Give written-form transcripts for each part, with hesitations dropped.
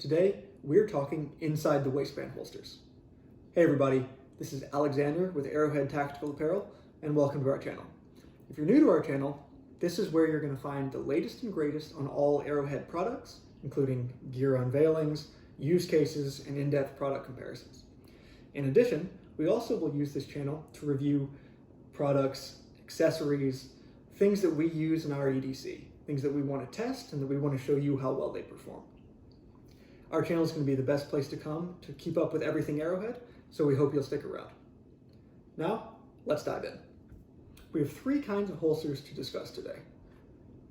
Today, we're talking inside the waistband holsters. Hey everybody, this is Alexander with Arrowhead Tactical Apparel, and welcome to our channel. If you're new to our channel, this is where you're going to find the latest and greatest on all Arrowhead products, including gear unveilings, use cases, and in-depth product comparisons. In addition, we also will use this channel to review products, accessories, things that we use in our EDC, things that we want to test and that we want to show you how well they perform. Our channel is going to be the best place to come to keep up with everything Arrowhead, so we hope you'll stick around. Now, let's dive in. We have three kinds of holsters to discuss today.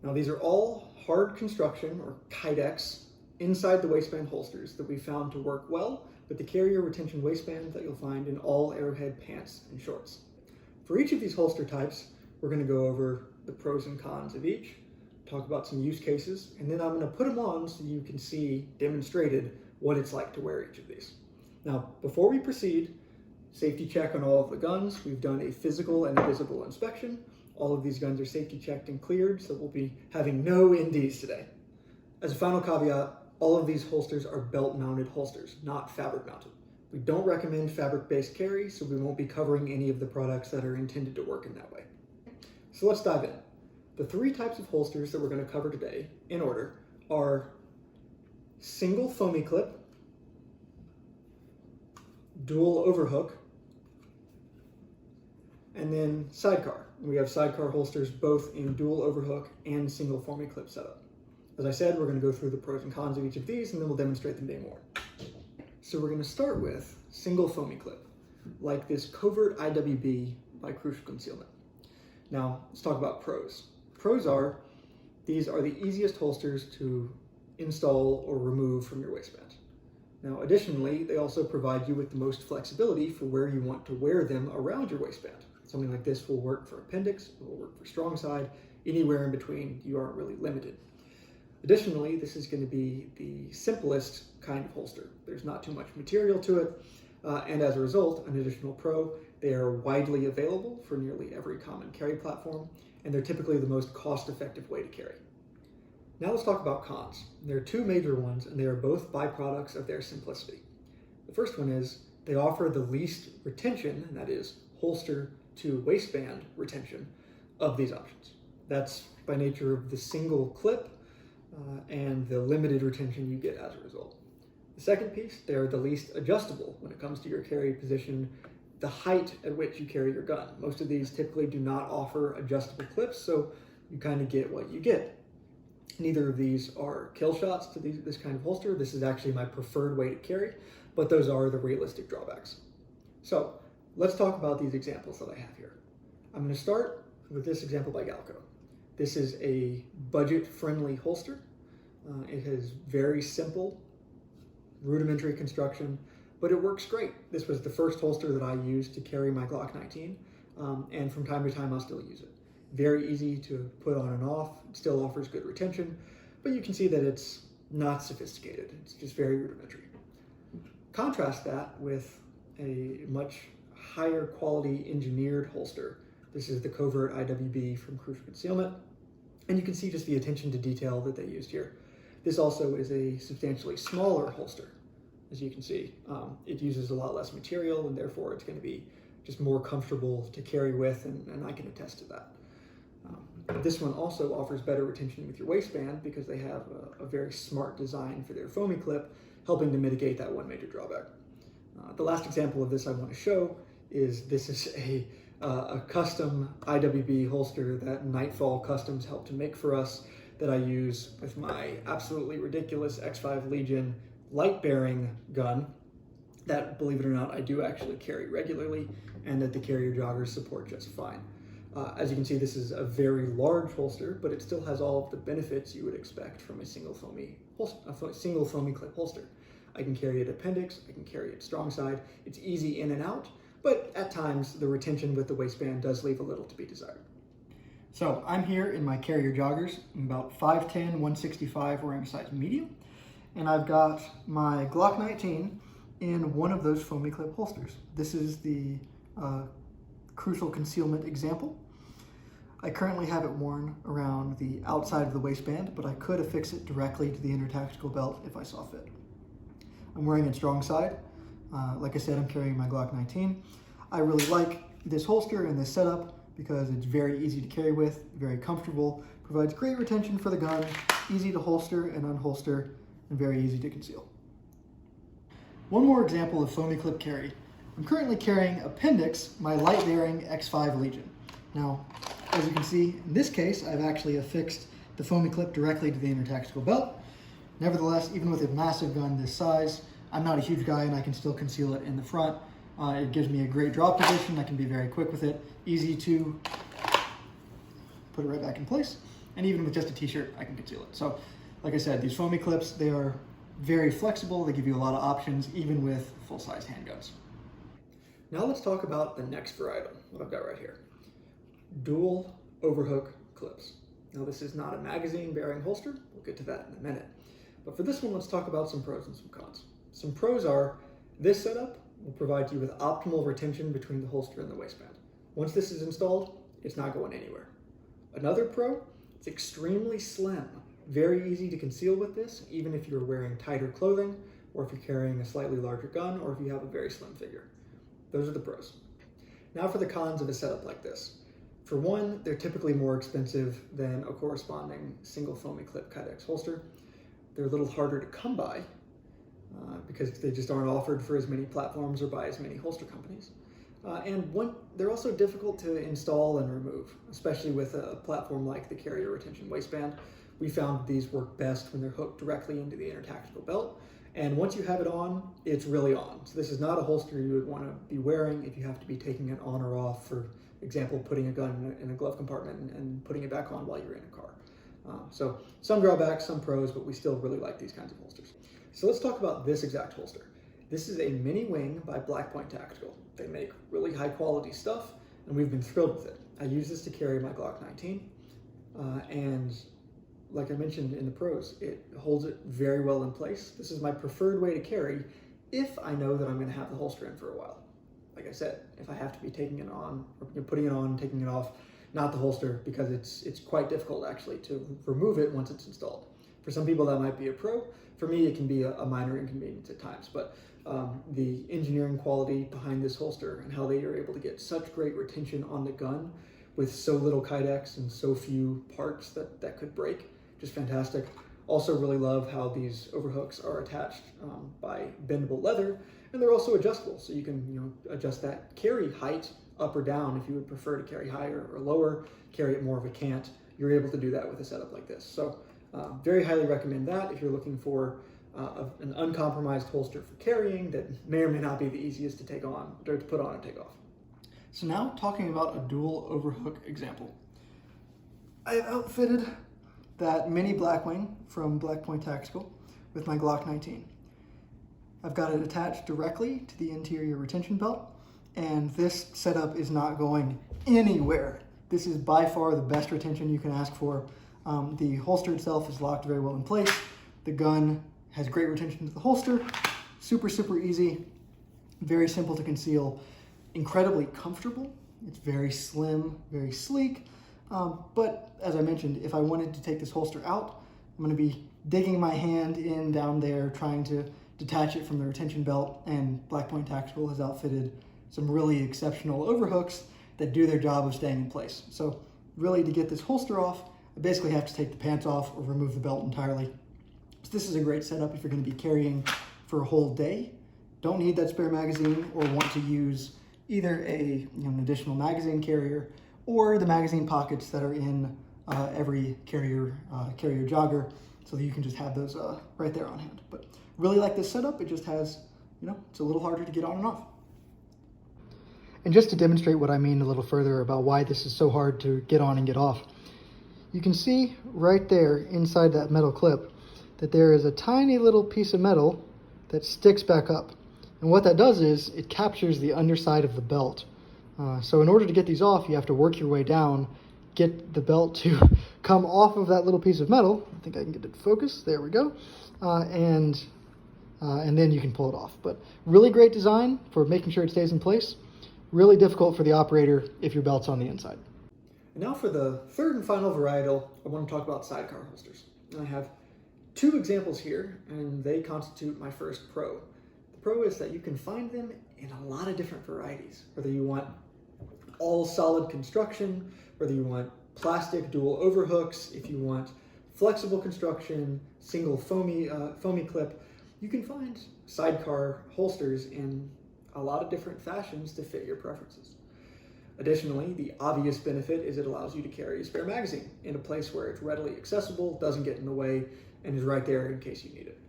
Now, these are all hard construction, or Kydex, inside the waistband holsters that we found to work well with the carrier retention waistband that you'll find in all Arrowhead pants and shorts. For each of these holster types, we're going to go over the pros and cons of each, talk about some use cases, and then I'm going to put them on so you can see demonstrated what it's like to wear each of these. Now, before we proceed, safety check on all of the guns. We've done a physical and a visible inspection. All of these guns are safety checked and cleared, so we'll be having no NDs today. As a final caveat, all of these holsters are belt-mounted holsters, not fabric-mounted. We don't recommend fabric-based carry, so we won't be covering any of the products that are intended to work in that way. So let's dive in. The three types of holsters that we're going to cover today, in order, are single FOMI clip, dual overhook, and then sidecar. We have sidecar holsters both in dual overhook and single FOMI clip setup. As I said, we're going to go through the pros and cons of each of these, and then we'll demonstrate them more. So we're going to start with single FOMI clip, like this Covert IWB by Crucial Concealment. Now, let's talk about pros. Pros are, these are the easiest holsters to install or remove from your waistband. Now, additionally, they also provide you with the most flexibility for where you want to wear them around your waistband. Something like this will work for appendix, it will work for strong side, anywhere in between, you aren't really limited. Additionally, this is going to be the simplest kind of holster. There's not too much material to it, and as a result, an additional pro, they are widely available for nearly every common carry platform, and they're typically the most cost-effective way to carry. Now let's talk about cons. There are two major ones, and they are both byproducts of their simplicity. The first one is they offer the least retention, and that is holster to waistband retention of these options. That's by nature of the single clip and the limited retention you get as a result. The second piece, they're the least adjustable when it comes to your carry position, the height at which you carry your gun. Most of these typically do not offer adjustable clips, so you kind of get what you get. Neither of these are kill shots to this kind of holster. This is actually my preferred way to carry, but those are the realistic drawbacks. So let's talk about these examples that I have here. I'm going to start with this example by Galco. This is a budget-friendly holster. It has very simple, rudimentary construction, but it works great. This was the first holster that I used to carry my Glock 19, and from time to time I'll still use it. Very easy to put on and off. It still offers good retention, but you can see that it's not sophisticated. It's just very rudimentary. Contrast that with a much higher quality engineered holster. This is the Covert IWB from Crucial Concealment, and you can see just the attention to detail that they used here. This also is a substantially smaller holster. As you can see, it uses a lot less material, and therefore it's going to be just more comfortable to carry with, and I can attest to that. This one also offers better retention with your waistband because they have a very smart design for their FOMI clip, helping to mitigate that one major drawback. The last example of this I want to show is this is a custom IWB holster that Nightfall Customs helped to make for us that I use with my absolutely ridiculous X5 Legion light-bearing gun that, believe it or not, I do actually carry regularly, and that the Carrier Joggers support just fine. As you can see, this is a very large holster, but it still has all of the benefits you would expect from a single FOMI clip holster. I can carry it appendix, I can carry it strong side. It's easy in and out, but at times the retention with the waistband does leave a little to be desired. So I'm here in my Carrier Joggers. I'm about 5'10", 165, wearing a size medium, and I've got my Glock 19 in one of those FOMI clip holsters. This is the Crucial Concealment example. I currently have it worn around the outside of the waistband, but I could affix it directly to the inner tactical belt if I saw fit. I'm wearing it strong side. Like I said, I'm carrying my Glock 19. I really like this holster and this setup because it's very easy to carry with, very comfortable, provides great retention for the gun, easy to holster and unholster, and very easy to conceal. One more example of FOMI clip carry. I'm currently carrying Appendix, my light-bearing X5 Legion. Now, as you can see, in this case, I've actually affixed the FOMI clip directly to the inner tactical belt. Nevertheless, even with a massive gun this size, I'm not a huge guy and I can still conceal it in the front. It gives me a great drop position. I can be very quick with it, easy to put it right back in place. And even with just a t-shirt, I can conceal it. So, like I said, these FOMI clips, they are very flexible. They give you a lot of options, even with full-size handguns. Now let's talk about the next varietal, what I've got right here. Dual Overhook clips. Now this is not a magazine-bearing holster. We'll get to that in a minute. But for this one, let's talk about some pros and some cons. Some pros are, this setup will provide you with optimal retention between the holster and the waistband. Once this is installed, it's not going anywhere. Another pro, it's extremely slim. Very easy to conceal with this, even if you're wearing tighter clothing, or if you're carrying a slightly larger gun, or if you have a very slim figure. Those are the pros. Now for the cons of a setup like this. For one, they're typically more expensive than a corresponding single FOMI clip Kydex holster. They're a little harder to come by because they just aren't offered for as many platforms or by as many holster companies. They're also difficult to install and remove, especially with a platform like the carrier retention waistband. We found these work best when they're hooked directly into the inner tactical belt. And once you have it on, it's really on. So this is not a holster you would want to be wearing if you have to be taking it on or off, for example, putting a gun in a glove compartment and putting it back on while you're in a car. So some drawbacks, some pros, but we still really like these kinds of holsters. So let's talk about this exact holster. This is a mini wing by Blackpoint Tactical. They make really high quality stuff and we've been thrilled with it. I use this to carry my Glock 19 and like I mentioned in the pros, it holds it very well in place. This is my preferred way to carry if I know that I'm going to have the holster in for a while. Like I said, if I have to be taking it on, or putting it on and taking it off, not the holster, because it's quite difficult actually to remove it once it's installed. For some people that might be a pro. For me, it can be a minor inconvenience at times, but the engineering quality behind this holster and how they are able to get such great retention on the gun with so little Kydex and so few parts that could break, just fantastic. Also really love how these overhooks are attached by bendable leather, and they're also adjustable, so you can adjust that carry height up or down if you would prefer to carry higher or lower, carry it more of a cant. You're able to do that with a setup like this. So very highly recommend that if you're looking for an uncompromised holster for carrying that may or may not be the easiest to take on, or to put on and take off. So now talking about a dual overhook example. I have outfitted that mini Blackwing from Blackpoint Tactical with my Glock 19. I've got it attached directly to the interior retention belt, and this setup is not going anywhere. This is by far the best retention you can ask for. The holster itself is locked very well in place. The gun has great retention to the holster. Super, super easy, very simple to conceal, incredibly comfortable. It's very slim, very sleek. But as I mentioned, if I wanted to take this holster out, I'm gonna be digging my hand in down there, trying to detach it from the retention belt, and Blackpoint Tactical has outfitted some really exceptional overhooks that do their job of staying in place. So really, to get this holster off, I basically have to take the pants off or remove the belt entirely. So this is a great setup if you're gonna be carrying for a whole day, don't need that spare magazine, or want to use either an additional magazine carrier or the magazine pockets that are in every carrier jogger, so that you can just have those right there on hand. But really like this setup. It just has, it's a little harder to get on and off. And just to demonstrate what I mean a little further about why this is so hard to get on and get off, you can see right there inside that metal clip that there is a tiny little piece of metal that sticks back up. And what that does is it captures the underside of the belt. So in order to get these off, you have to work your way down, get the belt to come off of that little piece of metal. I think I can get it to focus. There we go. And then you can pull it off. But really great design for making sure it stays in place. Really difficult for the operator if your belt's on the inside. And now for the third and final varietal, I want to talk about sidecar holsters. And I have two examples here, and they constitute my first pro. The pro is that you can find them in a lot of different varieties, whether you want all solid construction, whether you want plastic dual overhooks, if you want flexible construction, single FOMI clip. You can find sidecar holsters in a lot of different fashions to fit your preferences. Additionally, the obvious benefit is it allows you to carry a spare magazine in a place where it's readily accessible, doesn't get in the way, and is right there in case you need it.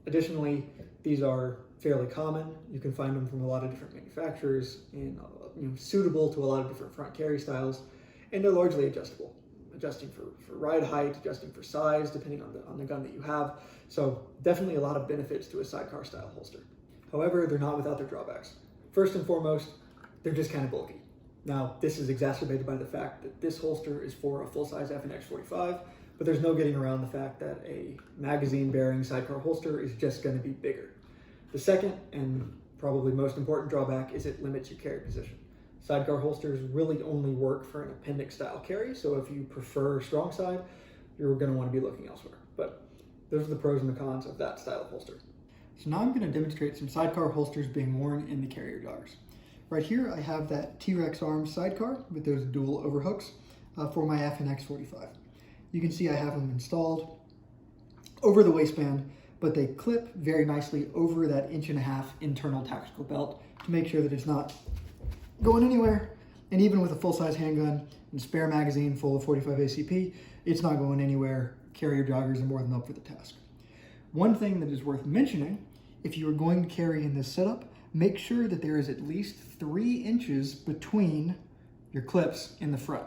Additionally, these are fairly common. You can find them from a lot of different manufacturers and suitable to a lot of different front carry styles, and they're largely adjustable, adjusting for ride height, adjusting for size, depending on the gun that you have. So definitely a lot of benefits to a sidecar style holster. However, they're not without their drawbacks. First and foremost, they're just kind of bulky. Now, this is exacerbated by the fact that this holster is for a full-size FNX 45, but there's no getting around the fact that a magazine-bearing sidecar holster is just going to be bigger. The second, and probably most important drawback, is it limits your carry position. Sidecar holsters really only work for an appendix-style carry, so if you prefer strong side, you're going to want to be looking elsewhere. But those are the pros and the cons of that style of holster. So now I'm going to demonstrate some sidecar holsters being worn in the carrier joggers. Right here, I have that T-Rex arm sidecar with those dual overhooks for my FNX 45. You can see I have them installed over the waistband, but they clip very nicely over that 1.5 inch internal tactical belt to make sure that it's not going anywhere. And even with a full-size handgun and spare magazine full of 45 ACP, it's not going anywhere. Carrier joggers are more than up for the task. One thing that is worth mentioning, if you are going to carry in this setup, make sure that there is at least 3 inches between your clips in the front.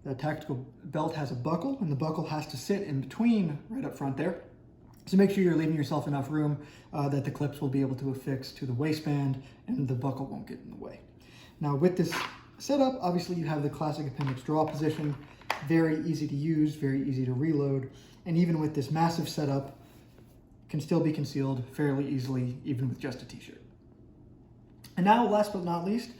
The tactical belt has a buckle, and the buckle has to sit in between right up front there. So make sure you're leaving yourself enough room that the clips will be able to affix to the waistband and the buckle won't get in the way. Now with this setup, obviously you have the classic appendix draw position, very easy to use, very easy to reload, and even with this massive setup, can still be concealed fairly easily, even with just a t-shirt. And now, last but not least,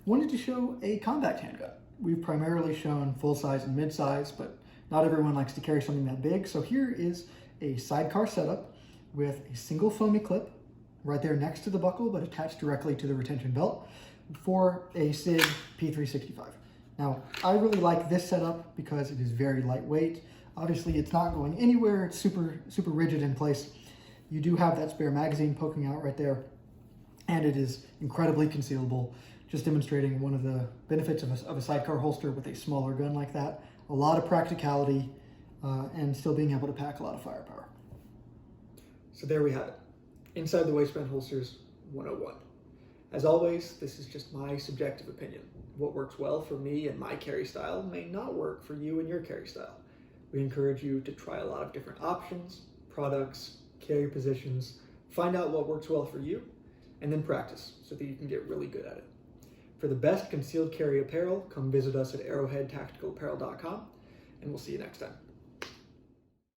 wanted to show a compact handgun. We've primarily shown full-size and mid-size, but not everyone likes to carry something that big. So here is a sidecar setup with a single FOMI clip right there next to the buckle, but attached directly to the retention belt for a SIG P365. Now, I really like this setup because it is very lightweight. Obviously, it's not going anywhere. It's super rigid in place. You do have that spare magazine poking out right there, and it is incredibly concealable, just demonstrating one of the benefits of a sidecar holster with a smaller gun like that. A lot of practicality and still being able to pack a lot of firepower. So there we have it. Inside the waistband holsters 101. As always, this is just my subjective opinion. What works well for me and my carry style may not work for you and your carry style. We encourage you to try a lot of different options, products, carry positions, find out what works well for you, and then practice so that you can get really good at it. For the best concealed carry apparel, come visit us at arrowheadtacticalapparel.com, and we'll see you next time.